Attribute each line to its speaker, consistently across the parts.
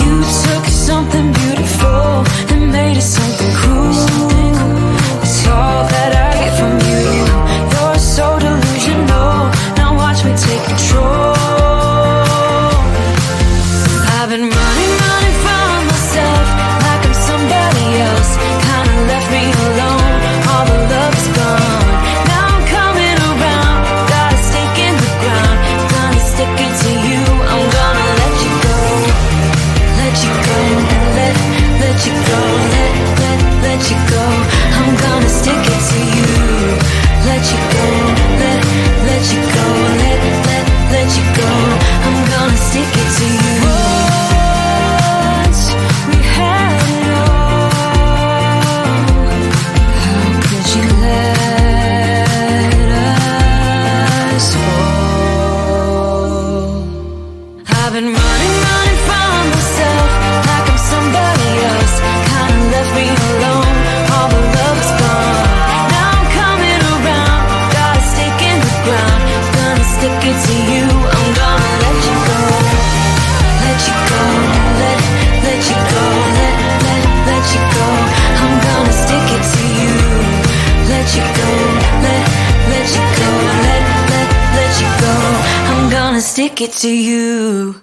Speaker 1: You took something beautiful and made it something cruel. It's all that I get from you. You're so delusional. Now watch me take control. I've been running from myself like I'm somebody else. Kinda left me alone. All the love is gone. Now I'm coming around. Got a stake in the ground. Gonna stick it to you. I'm gonna let you go. Let you go. Let you go. Let you go. I'm gonna stick it to you. Let you go. Let you go. Let you go. I'm gonna stick it to you. Once we had it all. How could you let us fall? I've been running from myself like I'm somebody else. Kinda left me alone. All the love is gone. Now I'm coming around. Got a stake in the ground. Gonna stick it to you. I'm gonna let you go. Let you go. Let you go. Let you go. I'm gonna stick it to you. Let you go. Let you go. Let you go. I'm gonna stick it to you.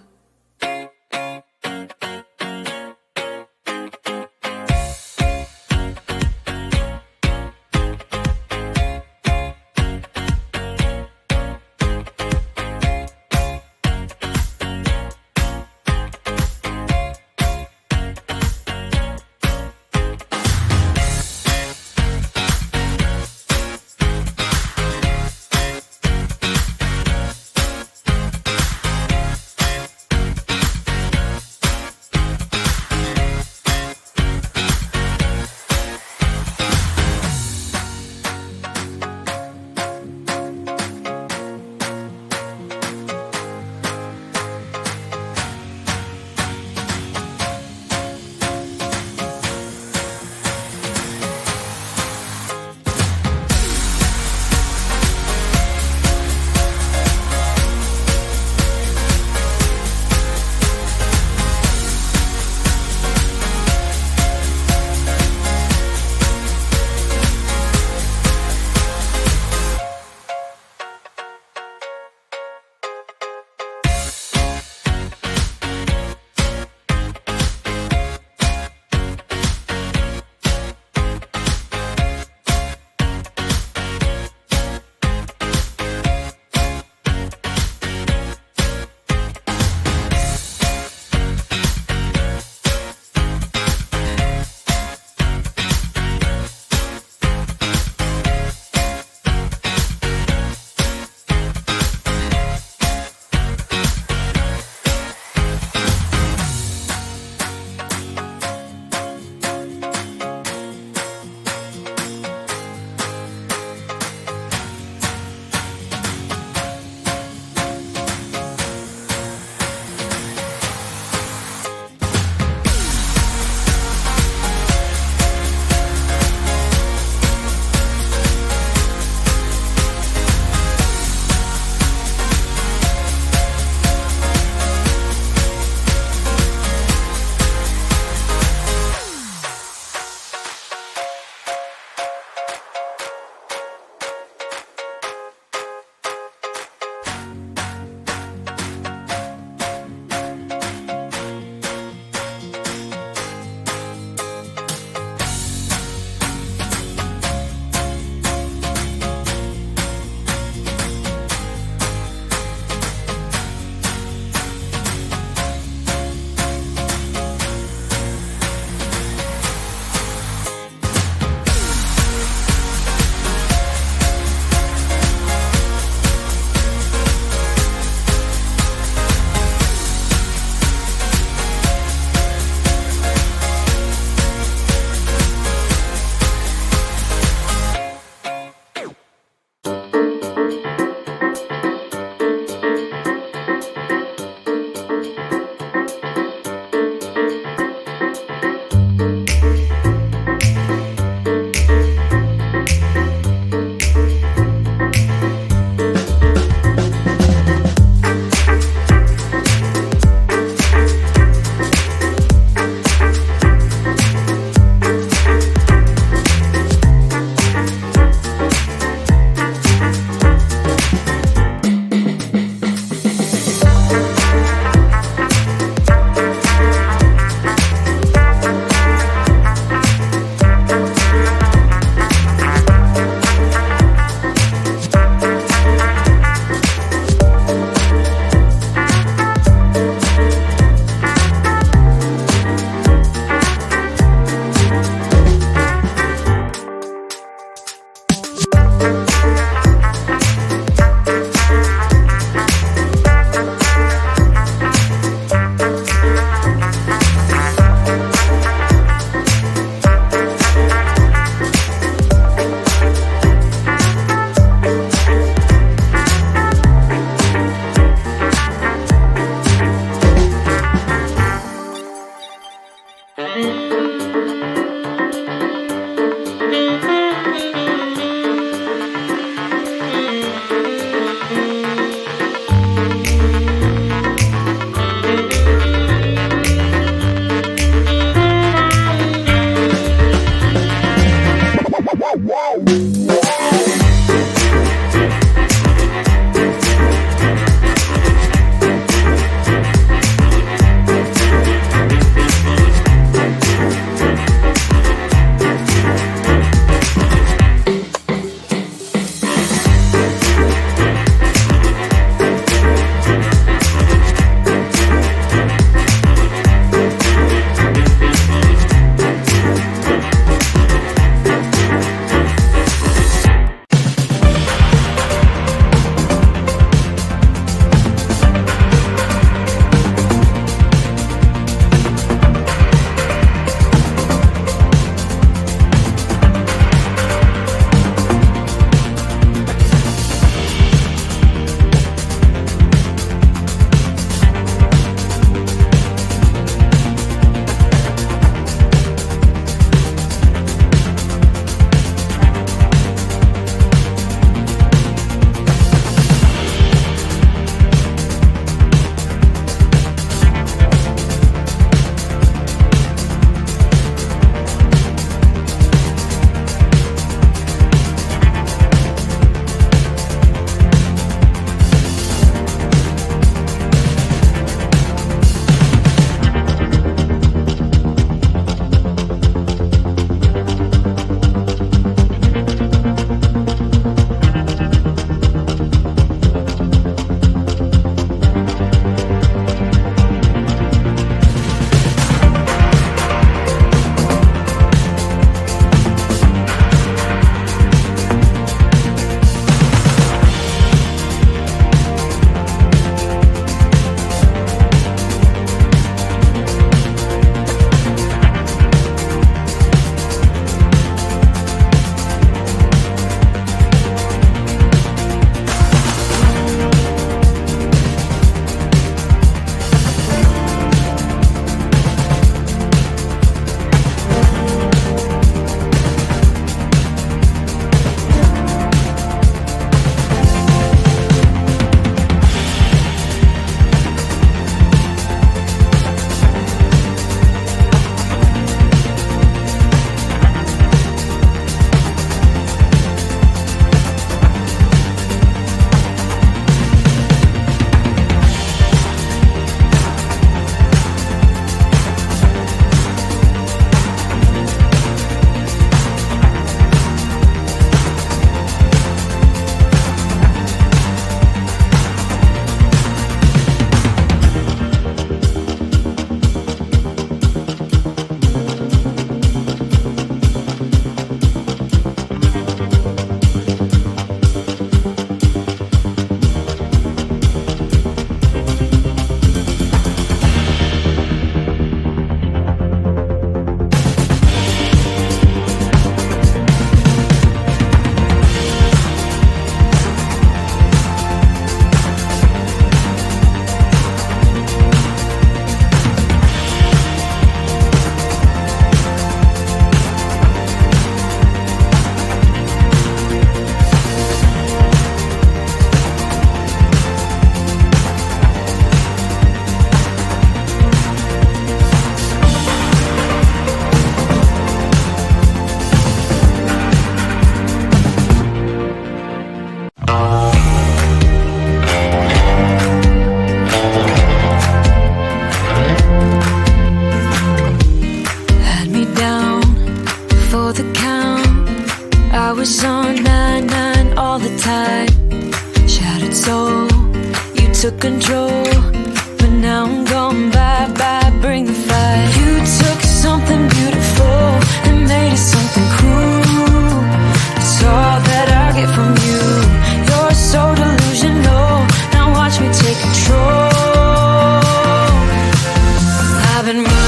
Speaker 1: been running